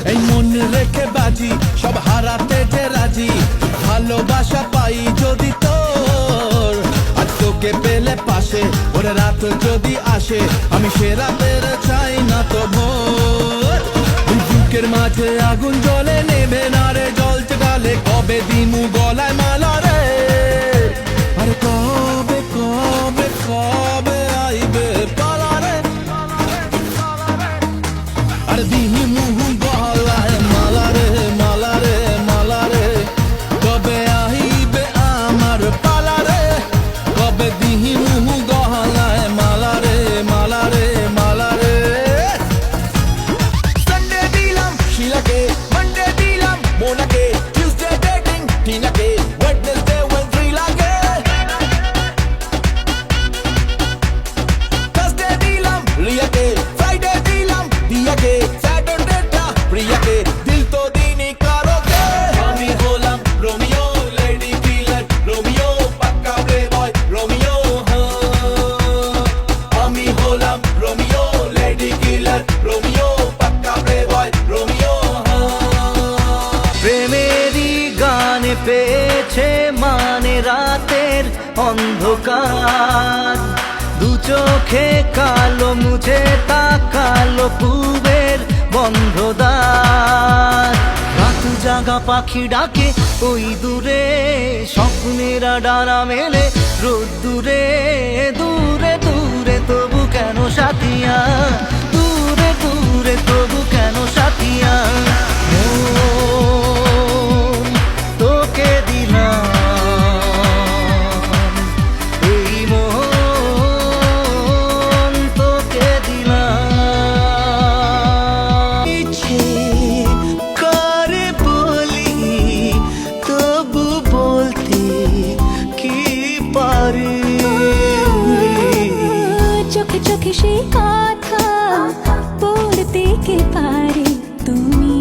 এই মন রেখে বাজি সব হারাতে যে রাজি, ভালোবাসা পাই যদি তোর, আর তোকে পেলে পাশে ওরে রাত যদি আসে, আমি সে রাতের চাই না তো ভোর। বুকের মাঝে আগুন জ্বলে নেবে না রে জলতে গালে, কবে দিমু গলায় মালা রে, আরে কবে কবে কবে আইবে পালা রে, আর দিমু গলায় মালা রে মালা রে মালা রে, কবে আইবে আমার পালা রে, কবে দিমু গলায় মালা রে মালা রে মালা রে। সানডে দিলাম শিলাকে, মানডে দিলাম মোনাকে, টিউসডে ডেটিং টিনাকে, ওয়েডনেসডে ওয়েন্সডে লাগে, থার্সডে দিলাম রিয়াকে, ফ্রাইডে দিলাম দিয়াকে, স্যাটারডেটা প্রিয়াকে, দিল তো দিনই কারোকে। আমি হলাম রোমিও, লেডি কিলার রোমিও, পাক্কা প্লে বয় রোমিও, আমি হলাম রোমিও, লেডি কিলার রোমিও, পাক্কা প্লে বয় রোমিও। প্রেমেরই গানে পেয়েছে মানে রাতের অন্ধকার, দু চোখে কালো মুছে তাকালো পূবের বন্ধদ্বার। রাত জাগা পাখি ডাকে ওই দূরে, স্বপ্নেরা ডানা মেলে রোদ্দুরে, দূরে দূরে তবু কেন সাথিয়া, দূরে দূরে তবু কেন সাথিয়া। মন তোকে দিলাম, এই মন তোকে দিলাম। ইচ্ছে করে বলি তবু বলতে কি পারি, চোখে চোখে সেই কথা পড়তে কে পারে তুমি।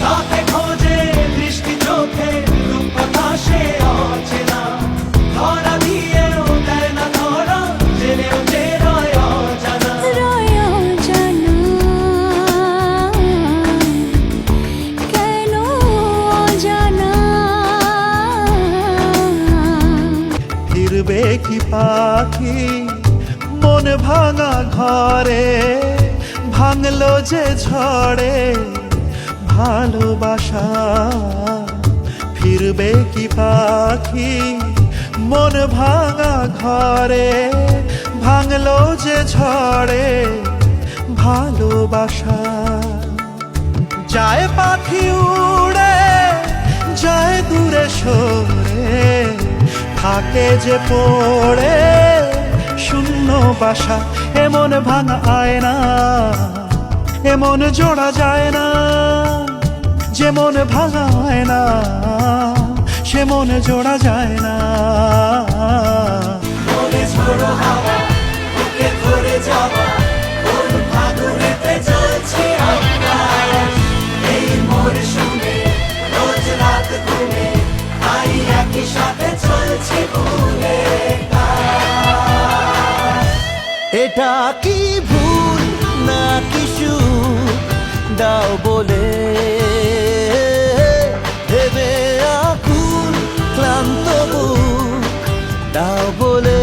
রাতে খোঁজে বৃষ্টি চোখে রূপকথা সে অচেনা, ধরা দিয়েও দেয় না ধরা, জেনেও যে রয় অজানা। রয় অজানা, কেন অজানা। ফিরবে কি পাখি মন ভাঙা ঘরে, ভাঙলো যে ঝড়ে ভালোবাসা। ফিরবে কি পাখি মন ভাঙা ঘরে, ভাঙলো যে ঝড়ে ভালোবাসা। যায় পাখি উড়ে যায় দূরে সরে, থাকে যে পড়ে শূন্য বাসা। এমন ভাঙা আয়না এমন জোড়া যায় না, যেমন ভাঙা আয়না সে মন জোড়া যায় না। মনে ঝোড়ো হাওয়া বুকে ধরে যাওয়া, কোন ফাগুনেতে চলছে আকাশ। এই মরশুমে রোজ রাত ঘুমে আই একই সাথে চলছে ভুলে। এটা কি ভুল না কি সুখ দাও বলে, ভেবে আকুল ক্লান্ত বুক দাও বলে।